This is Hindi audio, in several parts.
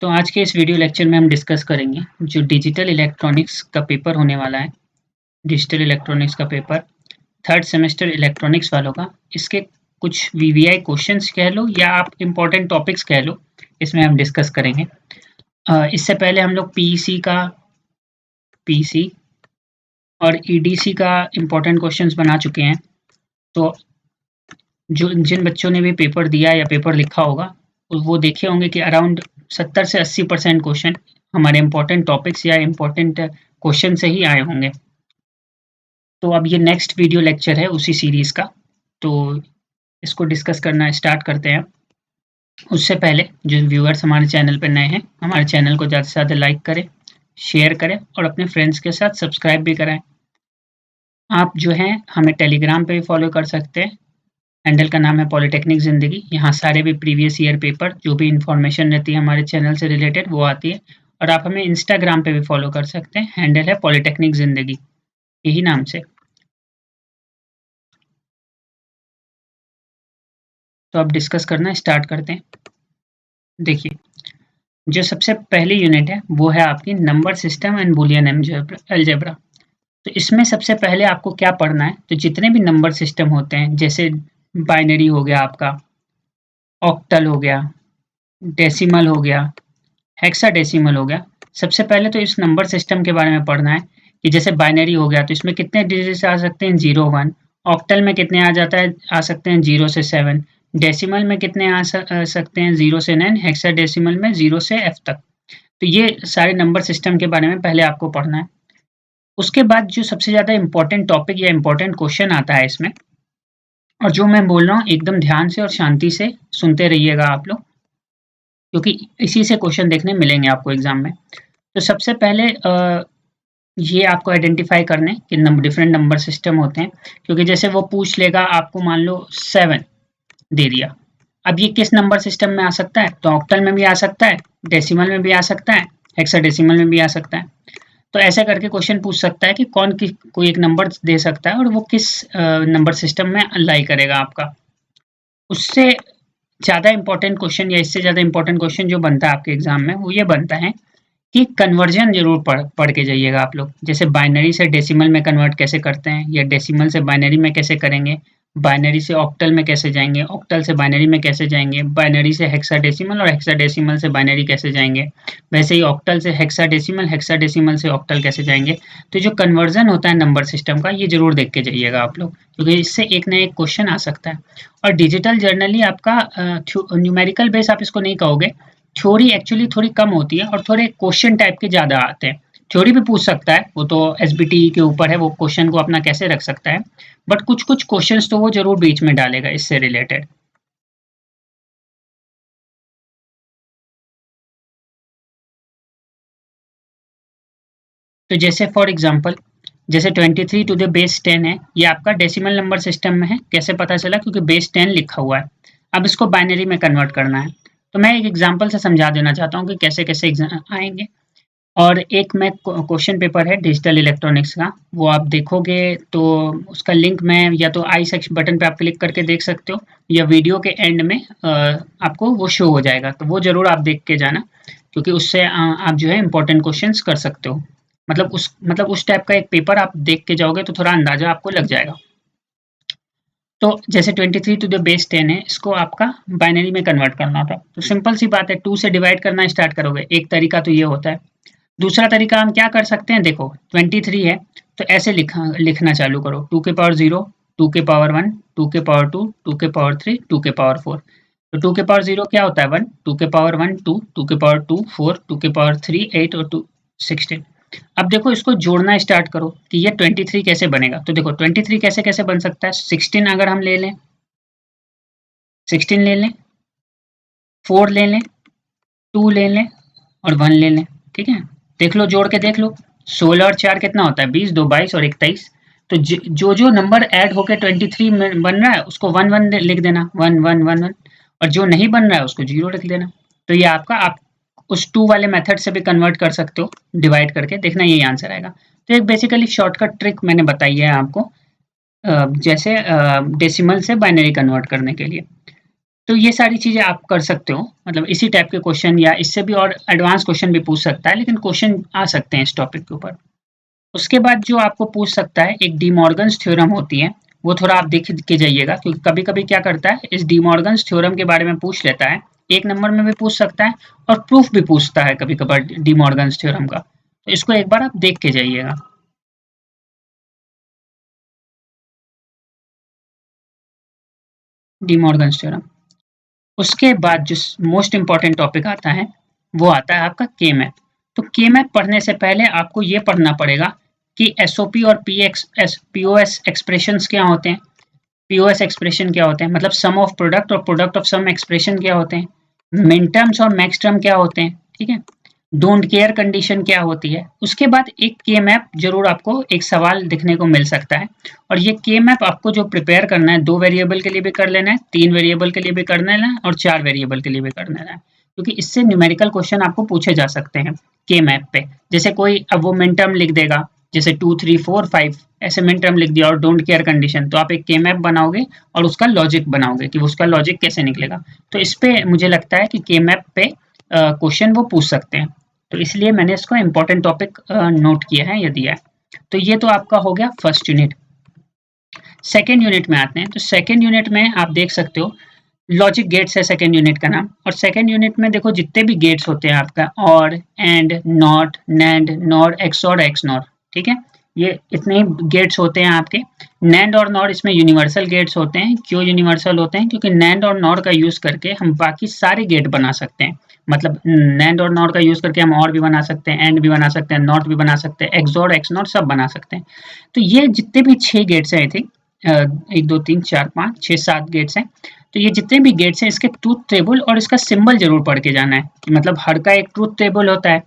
तो आज के इस वीडियो लेक्चर में हम डिस्कस करेंगे जो डिजिटल इलेक्ट्रॉनिक्स का पेपर होने वाला है। डिजिटल इलेक्ट्रॉनिक्स का पेपर थर्ड सेमेस्टर इलेक्ट्रॉनिक्स वालों का, इसके कुछ वीवीआई क्वेश्चंस कह लो या आप इम्पोर्टेंट टॉपिक्स कह लो, इसमें हम डिस्कस करेंगे। इससे पहले हम लोग पीसी और ईडीसी का इम्पोर्टेंट क्वेश्चंस बना चुके हैं। तो जिन बच्चों ने भी पेपर दिया या पेपर लिखा होगा वो देखे होंगे कि अराउंड 70 से 80% क्वेश्चन हमारे इम्पोर्टेंट टॉपिक्स या इम्पोर्टेंट क्वेश्चन से ही आए होंगे। तो अब ये नेक्स्ट वीडियो लेक्चर है उसी सीरीज का, तो इसको डिस्कस करना स्टार्ट करते हैं। उससे पहले जो व्यूअर्स हमारे चैनल पर नए हैं, हमारे चैनल को ज़्यादा से ज़्यादा लाइक करें, शेयर करें और अपने फ्रेंड्स के साथ सब्सक्राइब भी कराएं। आप जो हैं हमें टेलीग्राम पे भी फॉलो कर सकते हैं। हैंडल का नाम है पॉलिटेक्निक ज़िंदगी। यहाँ सारे भी प्रीवियस ईयर पेपर जो भी इंफॉर्मेशन रहती है हमारे चैनल से रिलेटेड वो आती है। और आप हमें इंस्टाग्राम पे भी फॉलो कर सकते हैं, हैंडल है पॉलिटेक्निक ज़िंदगी, यही नाम से। तो अब डिस्कस करना स्टार्ट करते हैं। देखिए, जो सबसे पहली यूनिट है वो है आपकी number system and Boolean algebra. तो इसमें सबसे पहले आपको क्या पढ़ना है, तो जितने भी नंबर सिस्टम होते हैं जैसे बाइनरी हो गया, आपका ऑक्टल हो गया, डेसिमल हो गया, हेक्साडेसिमल हो गया। सबसे पहले तो इस नंबर सिस्टम के बारे में पढ़ना है कि जैसे बाइनरी हो गया तो इसमें कितने डिजिट्स आ सकते हैं, 0 1। ऑक्टल में कितने आ सकते हैं, 0 से 7। डेसिमल में कितने सकते हैं, 0 से 9। हेक्साडेसिमल में 0 से f तक। तो ये सारे नंबर सिस्टम के बारे में पहले आपको पढ़ना है। उसके बाद जो सबसे ज़्यादा इम्पोर्टेंट टॉपिक या इम्पोर्टेंट क्वेश्चन आता है इसमें, और जो मैं बोल रहा हूँ एकदम ध्यान से और शांति से सुनते रहिएगा आप लोग, क्योंकि इसी से क्वेश्चन देखने मिलेंगे आपको एग्जाम में। तो सबसे पहले ये आपको आइडेंटिफाई करने कि डिफरेंट नंबर सिस्टम होते हैं, क्योंकि जैसे वो पूछ लेगा आपको, मान लो 7 दे दिया। अब ये किस नंबर सिस्टम में आ सकता है, तो ऑक्टल में भी आ सकता है, डेसिमल में भी आ सकता है, हेक्साडेसिमल में भी आ सकता है। तो ऐसा करके क्वेश्चन पूछ सकता है कि कोई एक नंबर दे सकता है और वो किस नंबर सिस्टम में लाई करेगा आपका। उससे ज़्यादा इंपॉर्टेंट क्वेश्चन या इससे ज़्यादा इंपॉर्टेंट क्वेश्चन जो बनता है आपके एग्जाम में वो ये बनता है कि कन्वर्जन जरूर पढ़ के जाइएगा आप लोग। जैसे बाइनरी से डेसिमल में कन्वर्ट कैसे करते हैं, या डेसिमल से बाइनरी में कैसे करेंगे, बाइनरी से ऑक्टल में कैसे जाएंगे, ऑक्टल से बाइनरी में कैसे जाएंगे, बाइनरी से हेक्साडेसिमल और हेक्साडेसिमल से बाइनरी कैसे जाएंगे, वैसे ही ऑक्टल से हेक्साडेसिमल, हेक्साडेसिमल से ऑक्टल कैसे जाएंगे। तो जो कन्वर्जन होता है नंबर सिस्टम का, ये जरूर देख के जाइएगा आप लोग, क्योंकि इससे एक ना एक क्वेश्चन आ सकता है। और डिजिटल जर्नली आपका न्यूमेरिकल बेस आप इसको नहीं कहोगे, थ्योरी एक्चुअली थोड़ी कम होती है और थोड़े क्वेश्चन टाइप के ज़्यादा आते हैं। थ्योरी भी पूछ सकता है, वो तो एसबीटी के ऊपर है, वो क्वेश्चन को अपना कैसे रख सकता है, बट कुछ कुछ क्वेश्चंस तो वो जरूर बीच में डालेगा इससे रिलेटेड। तो जैसे फॉर एग्जांपल, जैसे 23 टू द बेस 10 है, ये आपका डेसिमल नंबर सिस्टम में है। कैसे पता चला, क्योंकि बेस 10 लिखा हुआ है। अब इसको बाइनरी में कन्वर्ट करना है, तो मैं एक एग्जांपल से समझा देना चाहता हूँ कि कैसे कैसे आएंगे। और एक मैं क्वेश्चन पेपर है डिजिटल इलेक्ट्रॉनिक्स का, वो आप देखोगे तो उसका लिंक मैं या तो आई सेक्शन बटन पे आप क्लिक करके देख सकते हो, या वीडियो के एंड में आपको वो शो हो जाएगा, तो वो जरूर आप देख के जाना, क्योंकि उससे आप जो है इंपॉर्टेंट क्वेश्चंस कर सकते हो। मतलब उस टाइप का एक पेपर आप देख के जाओगे तो थोड़ा अंदाजा आपको लग जाएगा। तो जैसे 23 टू द बेस 10 है, इसको आपका बाइनरी में कन्वर्ट करना था। तो सिंपल सी बात है, 2 से डिवाइड करना स्टार्ट करोगे। एक तरीका तो ये होता है। दूसरा तरीका हम क्या कर सकते हैं, देखो 23 है तो ऐसे लिखना चालू करो, 2 के पावर 0, 2 के पावर 1, 2 के पावर 2, 2 के पावर 3, 2 के पावर 4। तो 2 के पावर 0 क्या होता है, 1, 2 के पावर 1 2, 2 के पावर 2 4, 2 के पावर 3 8 और 2 16। अब देखो इसको जोड़ना स्टार्ट करो कि ये 23 कैसे बनेगा। तो देखो 23 कैसे कैसे बन सकता है, 16 अगर हम ले लें, 16 ले लें, 4 ले लें, 2 ले लें और 1 ले लें। ठीक है, देख लो, जोड़ के देख लो, 16 और 4 कितना होता है, 20, 2 22 और 21। तो जो जो नंबर ऐड होकर 23 में बन रहा है उसको 1 1 लिख देना, 1 1 1 1, और जो नहीं बन रहा है उसको 0 लिख देना। तो ये आपका, आप उस 2 वाले मेथड से भी कन्वर्ट कर सकते हो, डिवाइड करके देखना, यही आंसर आएगा। तो एक बेसिकली शॉर्टकट ट्रिक मैंने बताई है आपको, जैसे डेसिमल से बाइनरी कन्वर्ट करने के लिए। तो ये सारी चीज़ें आप कर सकते हो, मतलब इसी टाइप के क्वेश्चन या इससे भी और एडवांस क्वेश्चन भी पूछ सकता है, लेकिन क्वेश्चन आ सकते हैं इस टॉपिक के ऊपर। उसके बाद जो आपको पूछ सकता है, एक डी मॉर्गन्स थ्योरम होती है, वो थोड़ा आप देख के जाइएगा, क्योंकि कभी-कभी क्या करता है, इस डी मॉर्गन्स थ्योरम के बारे में पूछ लेता है, 1 नंबर में भी पूछ सकता है और प्रूफ भी पूछता है कभी-कभार डी मॉर्गन्स थ्योरम का। तो इसको एक बार आप देख के जाइएगा। D Morgan's theorem. उसके बाद जो मोस्ट इम्पोर्टेंट टॉपिक आता है, वो आता है आपका के मैप। तो के मैप पढ़ने से पहले आपको ये पढ़ना पड़ेगा कि एसओपी और पीओएस एक्सप्रेशंस क्या होते हैं। पीओएस एक्सप्रेशन क्या होते हैं, मतलब सम ऑफ प्रोडक्ट और प्रोडक्ट ऑफ सम एक्सप्रेशन क्या होते हैं, मिन टर्म्स और मैक्स टर्म क्या होते हैं, ठीक है। डोंट केयर कंडीशन क्या होती है। उसके बाद एक के मैप जरूर आपको एक सवाल दिखने को मिल सकता है, और ये के मैप आपको जो प्रिपेयर करना है, 2 वेरिएबल के लिए भी कर लेना है, 3 वेरिएबल के लिए भी कर लेना है और 4 वेरिएबल के लिए भी कर लेना है, क्योंकि इससे न्यूमेरिकल क्वेश्चन आपको पूछे जा सकते हैं के मैप पे। जैसे कोई अब वो मिन टर्म लिख देगा, जैसे 2 3 4 5 ऐसे मिन टर्म लिख दिया और डोंट केयर कंडीशन, तो आप एक के मैप बनाओगे और उसका लॉजिक बनाओगे कि उसका लॉजिक कैसे निकलेगा। तो इस पे मुझे लगता है कि के मैप पे क्वेश्चन वो पूछ सकते हैं, तो इसलिए मैंने इसको इम्पोर्टेंट टॉपिक नोट किया है, ये दिया है। तो ये तो आपका हो गया फर्स्ट यूनिट। सेकेंड यूनिट में आते हैं, तो सेकेंड यूनिट में आप देख सकते हो लॉजिक गेट्स है सेकेंड यूनिट का नाम। और सेकेंड यूनिट में देखो जितने भी गेट्स होते हैं आपका, और and, not, NAND, nor, XOR, XNOR, ठीक है, ये इतने ही गेट्स होते हैं आपके। नैंड और नॉर इसमें यूनिवर्सल गेट्स होते हैं। क्यों यूनिवर्सल होते हैं, क्योंकि नैंड और नॉर का यूज करके हम बाकी सारे गेट बना सकते हैं। मतलब नैंड और नॉर का यूज करके हम और भी बना सकते हैं, एंड भी बना सकते हैं, नॉट भी बना सकते हैं, एक्सॉर, एक्सनॉर सब बना सकते हैं। तो ये जितने भी 6 गेट्स हैं, आई थिंक 1 2 3 4 5 6 7 गेट्स हैं। तो ये जितने भी गेट्स हैं, इसके ट्रूथ टेबल और इसका सिंबल जरूर पढ़ के जाना है, कि मतलब हर का एक ट्रूथ टेबल होता है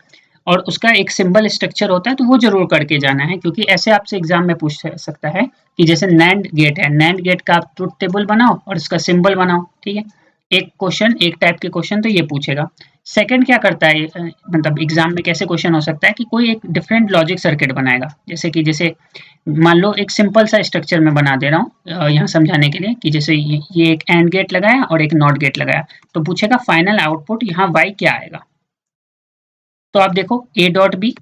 और उसका एक सिंबल स्ट्रक्चर होता है, तो वो जरूर करके जाना है, क्योंकि ऐसे आपसे एग्जाम में पूछ सकता है कि जैसे नैंड गेट है, नैंड गेट का आप ट्रूथ टेबल बनाओ और इसका सिंबल बनाओ, ठीक है। एक क्वेश्चन, एक टाइप के क्वेश्चन तो ये पूछेगा। सेकंड क्या करता है, मतलब एग्जाम में कैसे क्वेश्चन हो सकता है कि कोई एक डिफरेंट लॉजिक सर्किट बनाएगा, जैसे मान लो एक सिंपल सा स्ट्रक्चर में बना दे रहा हूँ यहाँ समझाने के लिए, कि जैसे ये एक एंड गेट लगाया और एक नॉट गेट लगाया, तो पूछेगा फाइनल आउटपुट यहाँ y क्या आएगा। तो आप देखो a डॉट बी,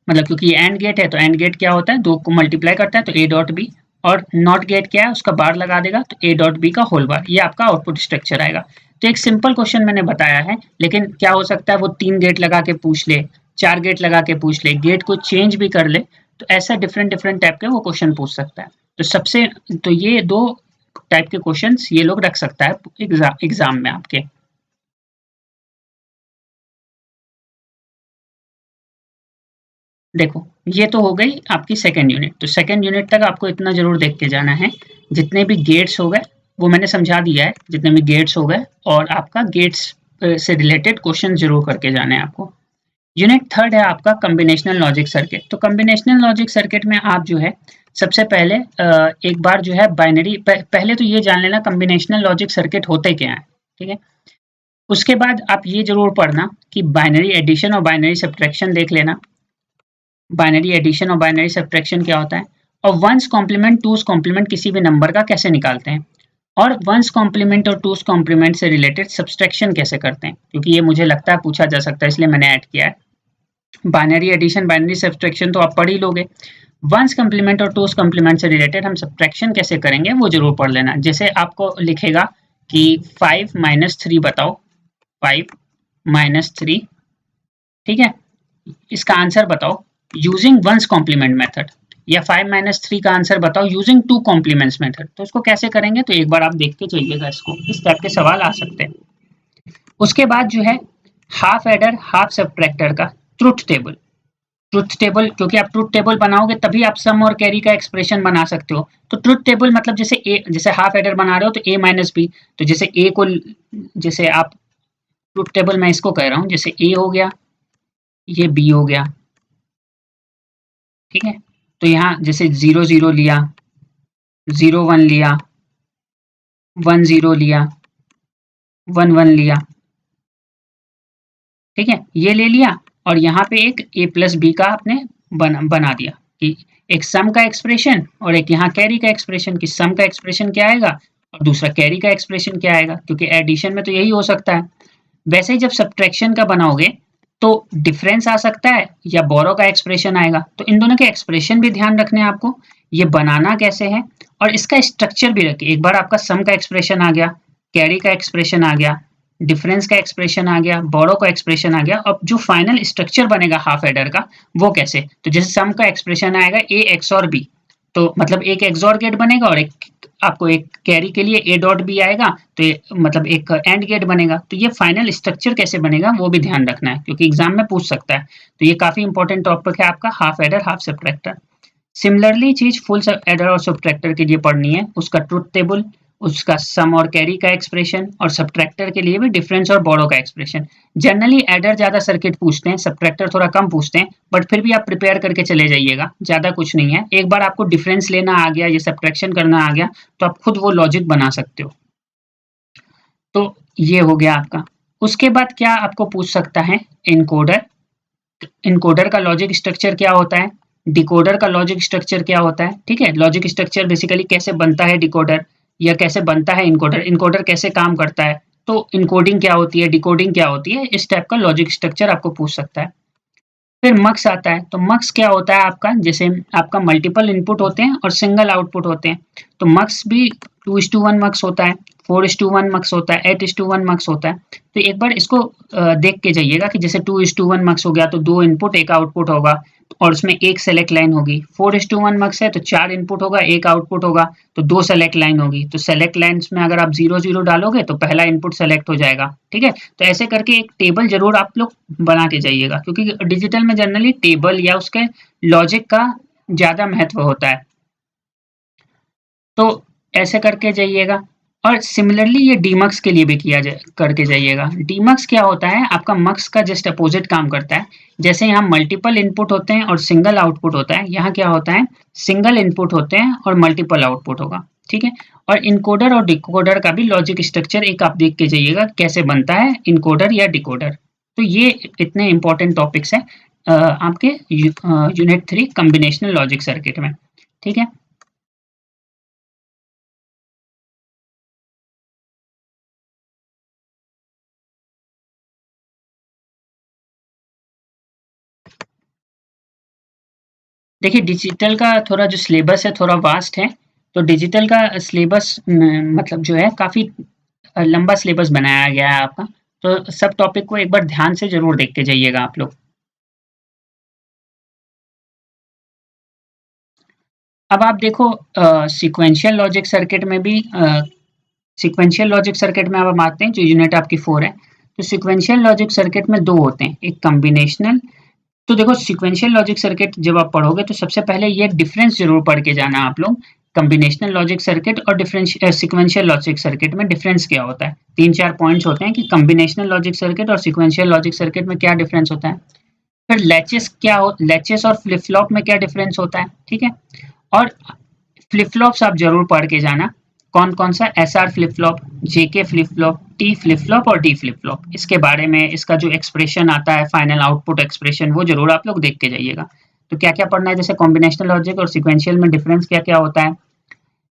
मतलब क्योंकि ये एंड गेट है तो एंड गेट क्या होता है, 2 को मल्टीप्लाई करता है, तो a डॉट बी। और नॉट गेट क्या है, उसका बार लगा देगा, तो a डॉट बी का होल बार, ये आपका आउटपुट स्ट्रक्चर आएगा। तो एक सिंपल क्वेश्चन मैंने बताया है, लेकिन क्या हो सकता है वो 3 गेट लगा के पूछ ले, 4 गेट लगा के पूछ ले, गेट को चेंज भी कर ले, तो ऐसा डिफरेंट डिफरेंट टाइप के वो क्वेश्चन पूछ सकता है। तो सबसे, तो ये 2 टाइप के क्वेश्चंस ये लोग रख सकता है एग्जाम में आपके। देखो ये तो हो गई आपकी सेकेंड यूनिट। तो सेकेंड यूनिट तक आपको इतना जरूर देख के जाना है, जितने भी गेट्स हो गए वो मैंने समझा दिया है, जितने भी गेट्स हो गए, और आपका गेट्स से रिलेटेड क्वेश्चन जरूर करके जाने हैं आपको। यूनिट थर्ड है आपका कॉम्बिनेशनल लॉजिक सर्किट। तो कॉम्बिनेशनल लॉजिक सर्किट में आप जो है सबसे पहले एक बार जो है बाइनरी, पहले तो ये जान लेना कॉम्बिनेशनल लॉजिक सर्किट होते क्या है, ठीक है। उसके बाद आप ये जरूर पढ़ना कि बाइनरी एडिशन और बाइनरी सब्ट्रैक्शन देख लेना। बाइनरी एडिशन और बाइनरी सब्ट्रैक्शन क्या होता है, और वंस कॉम्प्लीमेंट टूस कॉम्प्लीमेंट किसी भी नंबर का कैसे निकालते हैं, और वंस कॉम्प्लीमेंट और टूस कॉम्प्लीमेंट से रिलेटेड सब्सट्रैक्शन कैसे करते हैं, क्योंकि ये मुझे लगता है पूछा जा सकता है, इसलिए मैंने ऐड किया है। बाइनरी एडिशन, बाइनरी सब्ट्रैक्शन तो आप पढ़ ही लोगे। वंस कॉम्प्लीमेंट और टूस कॉम्प्लीमेंट से रिलेटेड हम सब्ट्रैक्शन कैसे करेंगे वो जरूर पढ़ लेना। जैसे आपको लिखेगा कि 5 माइनस 3 बताओ, 5 माइनस 3, ठीक है, इसका आंसर बताओ यूजिंग वंस कॉम्प्लीमेंट मेथड, या 5 माइनस 3 का आंसर बताओ यूजिंग टू कॉम्प्लीमेंट्स मेथड। तो इसको कैसे करेंगे, तो एक बार आप देख के चलिएगा, इसको इस टाइप के सवाल आ सकते हैं। उसके बाद जो है हाफ एडर हाफ सब्ट्रैक्टर का ट्रुथ टेबल। ट्रुथ टेबल, क्योंकि आप ट्रुथ टेबल बनाओगे तभी आप सम और कैरी का एक्सप्रेशन बना सकते हो। तो ट्रुथ टेबल मतलब जैसे ए, जैसे हाफ एडर बना रहे हो तो ए माइनस बी, तो जैसे ए को, जैसे आप ट्रुथ टेबल मैं इसको कह रहा हूँ, जैसे ए हो गया, ये बी हो गया, ठीक है। तो यहाँ जैसे 0 0 लिया, 0 1 लिया, 1 0 लिया, 1 1 लिया, ठीक है, ये ले लिया। और यहाँ पे एक a प्लस बी का आपने बना दिया कि एक सम का एक्सप्रेशन और एक यहाँ कैरी का एक्सप्रेशन, कि सम का एक्सप्रेशन क्या आएगा, और दूसरा कैरी का एक्सप्रेशन क्या आएगा, क्योंकि एडिशन में तो यही हो सकता है। वैसे ही जब सब्ट्रैक्शन का बनाओगे तो डिफरेंस आ सकता है या बोरो का एक्सप्रेशन आएगा, तो इन दोनों के एक्सप्रेशन भी ध्यान रखने हैं आपको, ये बनाना कैसे है और इसका स्ट्रक्चर भी रखिए। एक बार आपका सम का एक्सप्रेशन आ गया, कैरी का एक्सप्रेशन आ गया, डिफरेंस का एक्सप्रेशन आ गया, बोरो का एक्सप्रेशन आ गया, अब जो फाइनल स्ट्रक्चर बनेगा हाफ एडर का वो कैसे, तो जैसे सम का एक्सप्रेशन आएगा ए एक्स और बी, तो मतलब एक एक्सॉर गेट बनेगा और एक आपको एक कैरी के लिए ए डॉट बी आएगा, तो ये मतलब एक एंड गेट बनेगा। तो ये फाइनल स्ट्रक्चर कैसे बनेगा वो भी ध्यान रखना है, क्योंकि एग्जाम में पूछ सकता है। तो ये काफी इंपॉर्टेंट टॉपिक है आपका, half adder half subtractor. Similarly चीज फुल एडर और सब्ट्रैक्टर के लिए पढ़नी है, उसका ट्रुथ टेबल, उसका सम और कैरी का एक्सप्रेशन, और सब्ट्रैक्टर के लिए भी डिफरेंस और बोरो का एक्सप्रेशन। जनरली एडर ज्यादा सर्किट पूछते हैं, सब्ट्रैक्टर थोड़ा कम पूछते हैं, बट फिर भी आप प्रिपेयर करके चले जाइएगा, ज्यादा कुछ नहीं है। एक बार आपको डिफरेंस लेना आ गया, ये सब्ट्रैक्शन करना आ गया, तो आप खुद वो लॉजिक बना सकते हो। तो ये हो गया आपका। उसके बाद क्या आपको पूछ सकता है, इनकोडर। इनकोडर का लॉजिक स्ट्रक्चर क्या होता है, डिकोडर का लॉजिक स्ट्रक्चर क्या होता है, ठीक है। लॉजिक स्ट्रक्चर बेसिकली कैसे बनता है डिकोडर, या कैसे बनता है इनकोडर, इनकोडर कैसे काम करता है, तो इनकोडिंग क्या होती है, डिकोडिंग क्या होती है, इस टाइप का लॉजिक स्ट्रक्चर आपको पूछ सकता है। फिर मक्स आता है, तो मक्स क्या होता है आपका, जैसे आपका मल्टीपल इनपुट होते हैं और सिंगल आउटपुट होते हैं, तो मक्स भी 2:1 मक्स होता है, 4:1 मक्स होता है, 8:1 मक्स होता है। तो एक बार इसको देख के जाइएगा कि जैसे 2:1 मक्स हो गया तो 2 इनपुट 1 आउटपुट होगा, और उसमें एक सेलेक्ट लाइन होगी। 4:1 मक्स है तो 4 इनपुट होगा, 1 आउटपुट होगा, तो 2 सेलेक्ट लाइन होगी। तो सेलेक्ट लाइन्स में अगर आप 0 0 डालोगे तो पहला इनपुट सेलेक्ट हो जाएगा, ठीक है। तो ऐसे करके एक टेबल जरूर आप लोग बना के जाइएगा, क्योंकि डिजिटल में जनरली टेबल या उसके लॉजिक का ज्यादा महत्व होता है, तो ऐसे करके जाइएगा। और सिमिलरली ये डीमक्स के लिए भी किया जाए करके जाइएगा। डीमक्स क्या होता है आपका, मक्स का जस्ट अपोजिट काम करता है। जैसे यहाँ मल्टीपल इनपुट होते हैं और सिंगल आउटपुट होता है, यहाँ क्या होता है, सिंगल इनपुट होते हैं और मल्टीपल आउटपुट होगा, ठीक है। और इनकोडर और डिकोडर का भी लॉजिक स्ट्रक्चर एक आप देख के जाइएगा कैसे बनता है इनकोडर या डिकोडर। तो ये इतने इंपॉर्टेंट टॉपिक्स हैं आपके यूनिट 3 कॉम्बिनेशनल लॉजिक सर्किट में, ठीक है। देखिए डिजिटल का थोड़ा जो सिलेबस है थोड़ा वास्ट है, तो डिजिटल का सिलेबस मतलब जो है काफ़ी लंबा सिलेबस बनाया गया है आपका, तो सब टॉपिक को एक बार ध्यान से ज़रूर देख के जाइएगा आप लोग। अब आप देखो सीक्वेंशियल लॉजिक सर्किट में भी सीक्वेंशियल लॉजिक सर्किट में अब हम आते हैं, जो यूनिट आपकी 4 है। तो सीक्वेंशियल लॉजिक सर्किट में 2 होते हैं, एक कॉम्बिनेशनल। तो देखो सीक्वेंशियल लॉजिक सर्किट जब आप पढ़ोगे तो सबसे पहले ये डिफरेंस जरूर पढ़ के जाना आप लोग, कॉम्बिनेशनल लॉजिक सर्किट और सीक्वेंशियल लॉजिक सर्किट में डिफरेंस क्या होता है। 3-4 पॉइंट्स होते हैं कि कॉम्बिनेशनल लॉजिक सर्किट और सीक्वेंशियल लॉजिक सर्किट में क्या डिफरेंस होता है। फिर लैचेस और फ्लिप फ्लॉप में क्या डिफरेंस होता है, ठीक है। और फ्लिप फ्लॉप्स आप जरूर पढ़ के जाना, कौन कौन सा, S R flip flop, JK flip flop, T flip flop और डी फ्लिप फ्लॉप, इसके बारे में इसका जो एक्सप्रेशन आता है फाइनल आउटपुट एक्सप्रेशन वो जरूर आप लोग देख के जाइएगा। तो क्या क्या पढ़ना है, जैसे कॉम्बिनेशनल लॉजिक और सिक्वेंशियल में डिफरेंस क्या क्या होता है,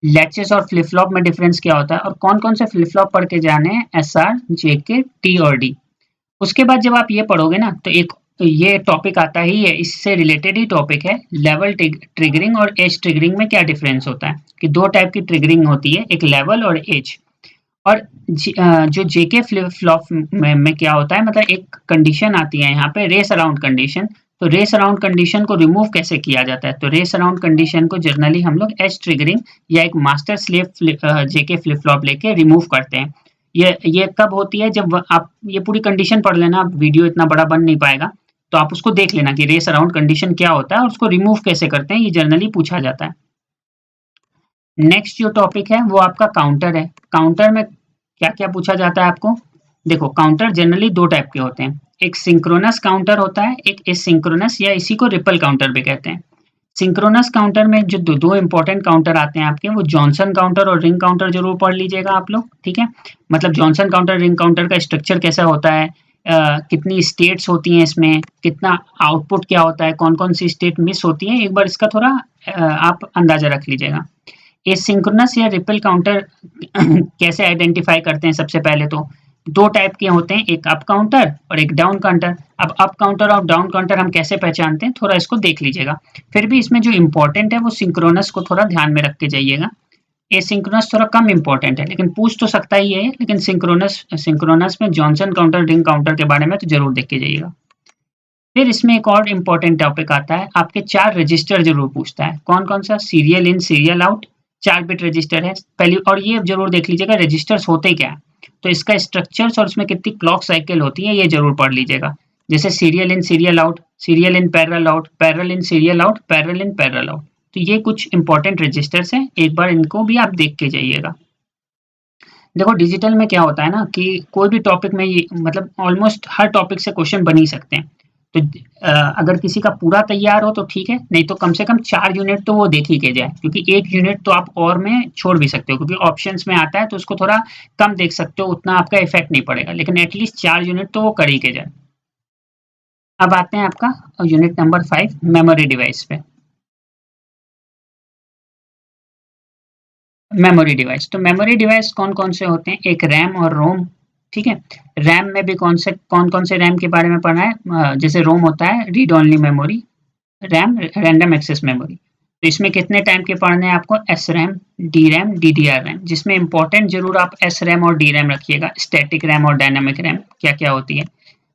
लैचेस और फ्लिप फ्लॉप में डिफरेंस क्या होता है, और कौन कौन से फ्लिप फ्लॉप पढ़ के जाने हैं, एस आर, जेके, टी और डी। उसके बाद जब आप ये पढ़ोगे ना तो एक ये टॉपिक आता ही है, इससे रिलेटेड ही टॉपिक है, लेवल ट्रिगरिंग और एज ट्रिगरिंग में क्या डिफरेंस होता है, कि 2 टाइप की ट्रिगरिंग होती है, एक लेवल और एज। और जो जेके फ्लिप फ्लॉप में क्या होता है, मतलब एक कंडीशन आती है यहाँ पे, रेस अराउंड कंडीशन। तो रेस अराउंड कंडीशन को रिमूव कैसे किया जाता है, तो रेस अराउंड कंडीशन को जनरली हम लोग एज ट्रिगरिंग या एक master slave JK flip flop लेके रिमूव करते हैं। ये कब होती है, जब आप ये पूरी कंडीशन पढ़ लेना, आप वीडियो इतना बड़ा बन नहीं पाएगा, तो आप उसको देख लेना कि रेस अराउंड कंडीशन क्या होता है और उसको रिमूव कैसे करते हैं, ये जनरली पूछा जाता है। नेक्स्ट जो टॉपिक है वो आपका काउंटर है। काउंटर में क्या क्या पूछा जाता है आपको, देखो काउंटर जनरली 2 टाइप के होते हैं, एक सिंक्रोनस काउंटर होता है, एक एसिंक्रोनस, या इसी को रिपल काउंटर भी कहते हैं। सिंक्रोनस काउंटर में जो दो इंपॉर्टेंट काउंटर आते हैं आपके, वो जॉनसन काउंटर और रिंग काउंटर जरूर पढ़ लीजिएगा आप लोग, ठीक है। मतलब जॉनसन काउंटर रिंग काउंटर का स्ट्रक्चर कैसा होता है, कितनी स्टेट्स होती हैं इसमें, कितना आउटपुट क्या होता है, कौन कौन सी स्टेट मिस होती है, एक बार इसका थोड़ा आप अंदाजा रख लीजिएगा। एसिंक्रोनस या रिपल काउंटर कैसे आइडेंटिफाई करते हैं? सबसे पहले तो दो टाइप के होते हैं, एक अप काउंटर और एक डाउन काउंटर। अब अप काउंटर और डाउन काउंटर हम कैसे पहचानते हैं, थोड़ा इसको देख लीजिएगा। फिर भी इसमें जो इम्पोर्टेंट है वो सिंक्रोनस को थोड़ा ध्यान में रख के जाइएगा। एसिंक्रोनस थोड़ा कम इम्पोर्टेंट है, लेकिन पूछ तो सकता ही है। लेकिन सिंक्रोनस सिंक्रोनस में जॉनसन काउंटर, रिंग काउंटर के बारे में तो जरूर देख के जाइएगा। फिर इसमें एक और इम्पोर्टेंट टॉपिक आता है, आपके 4 रजिस्टर जरूर पूछता है। कौन-कौन सा? Serial in, serial out, 4 bit register है पहली। और ये जरूर देख लीजिएगा रजिस्टर्स होते क्या है, तो इसका स्ट्रक्चर्स और उसमें कितनी क्लॉक साइकिल होती है ये जरूर पढ़ लीजिएगा। जैसे serial in, serial out, serial in parallel out, parallel in serial out, parallel in parallel out. तो ये कुछ इंपॉर्टेंट रजिस्टर्स हैं, एक बार इनको भी आप देख के जाइएगा। देखो डिजिटल में क्या होता है ना कि कोई भी टॉपिक में ये मतलब ऑलमोस्ट हर टॉपिक से क्वेश्चन बन ही सकते हैं। तो अगर किसी का पूरा तैयार हो तो ठीक है, नहीं तो कम से कम 4 यूनिट तो वो देख ही के जाए, क्योंकि 1 यूनिट तो आप और में छोड़ भी सकते हो, क्योंकि ऑप्शंस में आता है तो उसको थोड़ा कम देख सकते हो, उतना आपका इफेक्ट नहीं पड़ेगा, लेकिन एटलीस्ट 4 यूनिट तो वो कर ही के जाए। अब आते हैं आपका यूनिट नंबर 5 मेमोरी डिवाइस पे। मेमोरी डिवाइस, तो मेमोरी डिवाइस कौन-कौन से होते हैं? एक रैम और रोम, ठीक है? रैम में भी कौन-कौन से रैम के बारे में पढ़ना है? जैसे रोम होता है read only memory, RAM random access memory. तो इसमें कितने टाइप के पढ़ने हैं आपको? एसरैम, डीरैम, डीडीआर रैम, जिसमें इंपॉर्टेंट जरूर आप एसरैम और डीरैम रखिएगा। स्टैटिक रैम और डायनामिक रैम क्या-क्या होती है?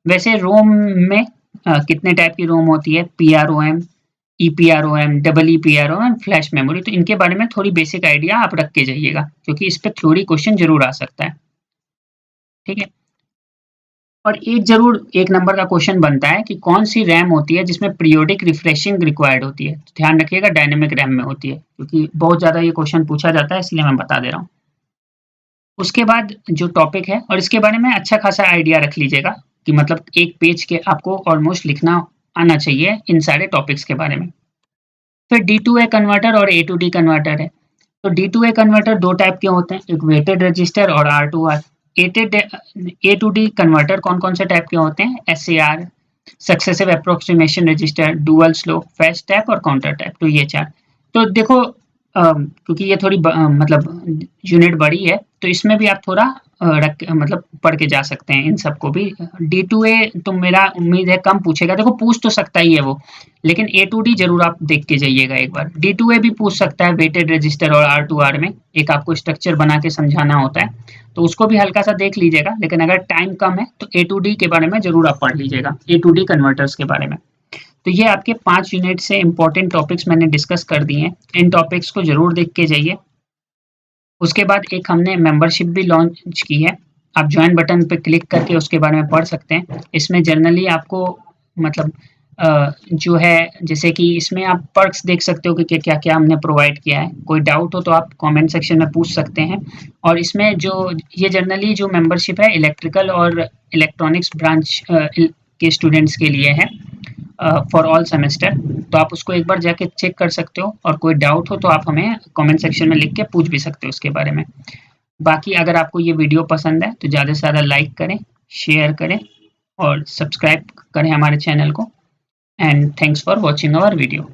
वैसे रोम में कितने टाइप की रोम होती है? पीआरओएम, ईपीआरओएम, डबल ईपीआरओएम, फ्लैश मेमोरी। तो इनके बारे में थोड़ी बेसिक आइडिया आप रख के जाइएगा, क्योंकि इस पे थ्योरी क्वेश्चन जरूर आ सकता है, ठीक है? और एक जरूर 1 नंबर का क्वेश्चन बनता है कि कौन सी रैम होती है जिसमें पीरियोडिक रिफ्रेशिंग रिक्वायर्ड होती है? तो ध्यान रखिएगा डायनामिक रैम में होती है, क्योंकि बहुत ज़्यादा ये क्वेश्चन पूछा जाता है, इसलिए मैं बता दे रहा हूँ। उसके बाद जो टॉपिक है और इसके बारे में अच्छा खासा आइडिया रख लीजिएगा कि मतलब एक पेज के आपको ऑलमोस्ट लिखना आना चाहिए इन सारे टॉपिक्स के बारे में। फिर डी टू ए कन्वर्टर और ए टू डी कन्वर्टर है। तो D to A converter 2 type के होते हैं, एक वेटेड रजिस्टर और आर टू आर। एटेड ए टू डी कन्वर्टर कौन-कौन से टाइप के होते हैं? SAR, successive approximation register, dual slope, फेच टैप और काउंटर टैप। तो ये 4। तो देखो क्योंकि ये थोड़ी मतलब यूनिट बड़ी है, तो इसमें भी आप थोड़ा मतलब पढ़ के जा सकते हैं इन सबको भी। डी टू ए तो मेरा उम्मीद है कम पूछेगा, देखो पूछ तो सकता ही है वो, लेकिन ए टू डी जरूर आप देख के जाइएगा एक बार। डी टू ए भी पूछ सकता है वेटेड रजिस्टर और आर टू आर में, एक आपको स्ट्रक्चर बना के समझाना होता है, तो उसको भी हल्का सा देख लीजिएगा। लेकिन अगर टाइम कम है तो ए टू डी के बारे में जरूर आप पढ़ लीजिएगा, ए टू डी कन्वर्टर्स के बारे में। तो ये आपके 5 यूनिट से इंपॉर्टेंट टॉपिक्स मैंने डिस्कस कर दिए हैं, इन टॉपिक्स को जरूर देख के जाइए। उसके बाद एक हमने मेंबरशिप भी लॉन्च की है, आप ज्वाइन बटन पे क्लिक करके उसके बारे में पढ़ सकते हैं। इसमें जनरली आपको मतलब जो है जैसे कि इसमें आप पर्क्स देख सकते हो कि क्या-क्या हमने प्रोवाइड किया है। कोई डाउट हो तो आप कमेंट सेक्शन में पूछ सकते हैं। और इसमें जो ये जनरली जो मेंबरशिप है इलेक्ट्रिकल और इलेक्ट्रॉनिक्स ब्रांच के स्टूडेंट्स के लिए है, फॉर ऑल सेमेस्टर। तो आप उसको एक बार जाके चेक कर सकते हो, और कोई डाउट हो तो आप हमें कमेंट सेक्शन में लिख के पूछ भी सकते हो उसके बारे में। बाकी अगर आपको ये वीडियो पसंद है तो ज़्यादा से ज़्यादा लाइक करें, शेयर करें और सब्सक्राइब करें हमारे चैनल को। And thanks for watching our video.